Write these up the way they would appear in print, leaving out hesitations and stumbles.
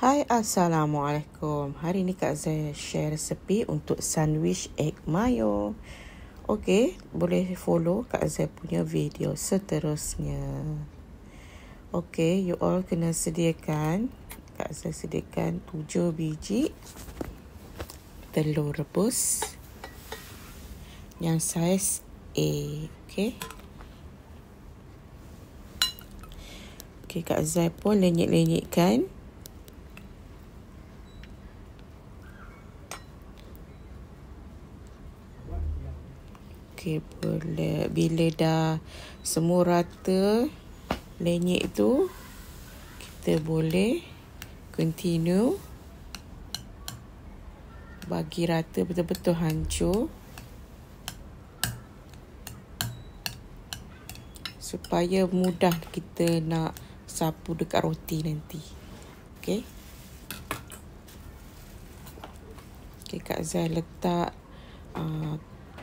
Hai, Assalamualaikum. Hari ni Kak Zai share resepi untuk sandwich egg mayo. Okey, boleh follow Kak Zai punya video seterusnya. Okey, you all kena sediakan. Kak Zai sediakan 7 biji telur rebus yang saiz A. Okey. Okey, Kak Zai pun lenyit-lenyitkan. Okey, boleh. Bila dah semua rata lenyit tu, kita boleh continue bagi rata betul-betul hancur supaya mudah kita nak sapu dekat roti nanti. Okey. Okey, Kak Zai letak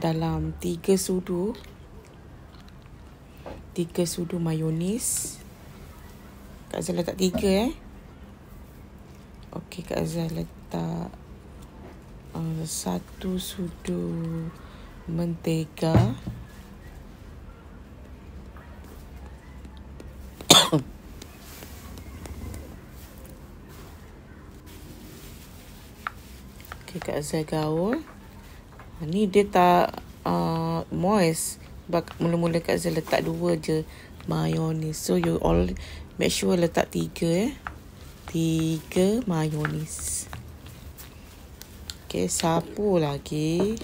dalam 3 sudu mayonis. Kak Zai letak 3 Okey, Kak Zai letak 1 sudu mentega. Okey, Kak Zai gaul. Ni dia tak moist. Sebab mula-mula Kak Zai letak 2 je mayonis. So you all make sure letak 3 3 mayonis. Okey, sapu lagi.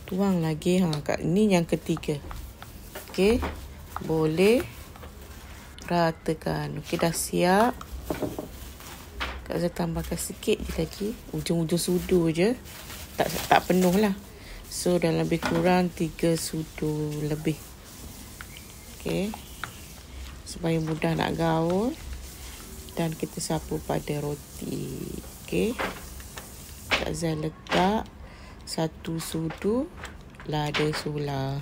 Tuang lagi. Ni yang ketiga. Okey, boleh ratakan. Okey, dah siap. Kak Zai tambahkan sikit je lagi. Ujung-ujung sudu je. Tak penuh lah. So dalam lebih kurang 3 sudu lebih. Okey. Supaya mudah nak gaul. Dan kita sapu pada roti. Okey. Kak Zai letak 1 sudu lada sula.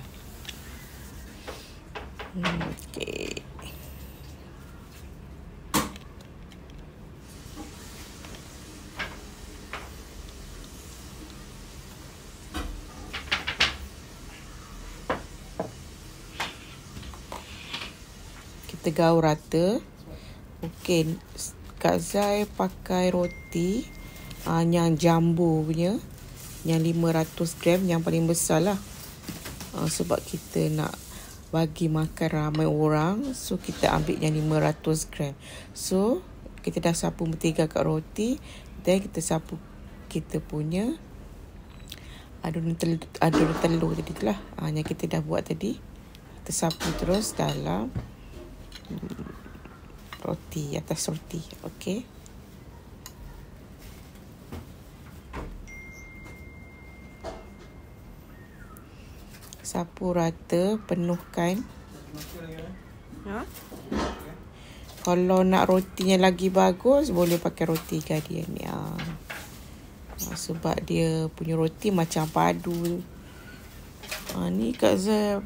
Okey. Kita gaul rata. Okey, Kak Zai pakai roti yang jumbo punya, yang 500 gram, yang paling besar lah. Sebab kita nak bagi makan ramai orang, so kita ambil yang 500 gram. So kita dah sapu mentega kat roti, dan kita sapu kita punya adunan telur tadi tu lah, yang kita dah buat tadi. Kita sapu terus dalam roti, atas roti. Okey. Sapu rata, penuhkan. Kalau nak rotinya lagi bagus, boleh pakai roti Guardian ni. Sebab dia punya roti macam padu. Ni Kak Zai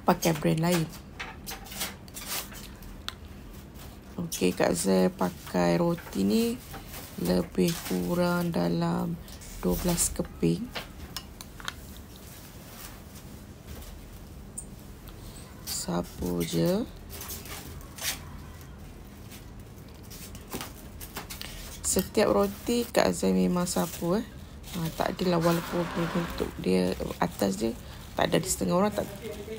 pakai brand lain. Okey, Kak Zai pakai roti ni lebih kurang dalam 12 keping. Sapu je. Setiap roti Kak Zai memang sapu. Tak adalah, walaupun bentuk dia atas je tak ada, di setengah orang tak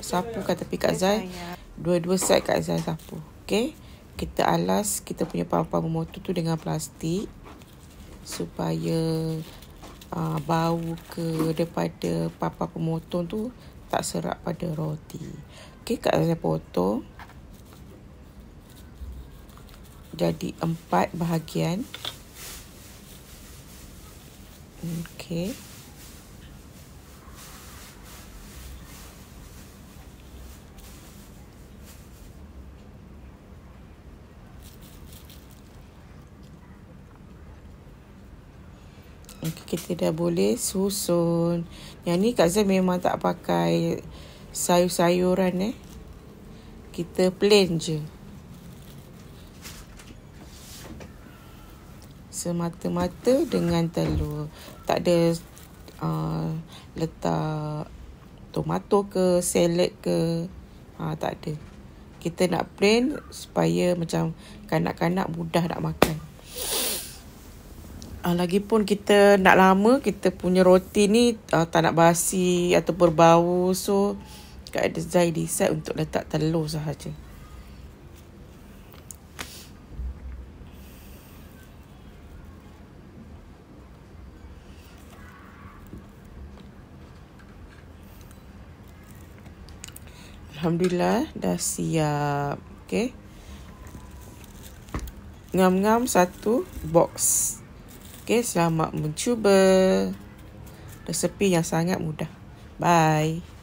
sapu kan, tapi Kak Zai dua-dua side Kak Zai sapu. Okey. Kita alas kita punya papa pemotor tu dengan plastik supaya bau ke daripada papa pemotong tu tak serap pada roti. Okey, Kak Zai potong jadi 4 bahagian. Okey. Kita dah boleh susun. Yang ni Kak Zai memang tak pakai sayur-sayuran. Kita plain je. semata-mata dengan telur. Tak ada letak tomato ke, salad ke. Tak ada. Kita nak plain supaya macam kanak-kanak mudah nak makan. Lagipun kita nak lama, kita punya roti ni tak nak basi atau berbau. So, Kak Zai decide untuk letak telur sahaja. Alhamdulillah, dah siap. Okay. Ngam-ngam satu box. Okay, selamat mencuba. Resepi yang sangat mudah. Bye.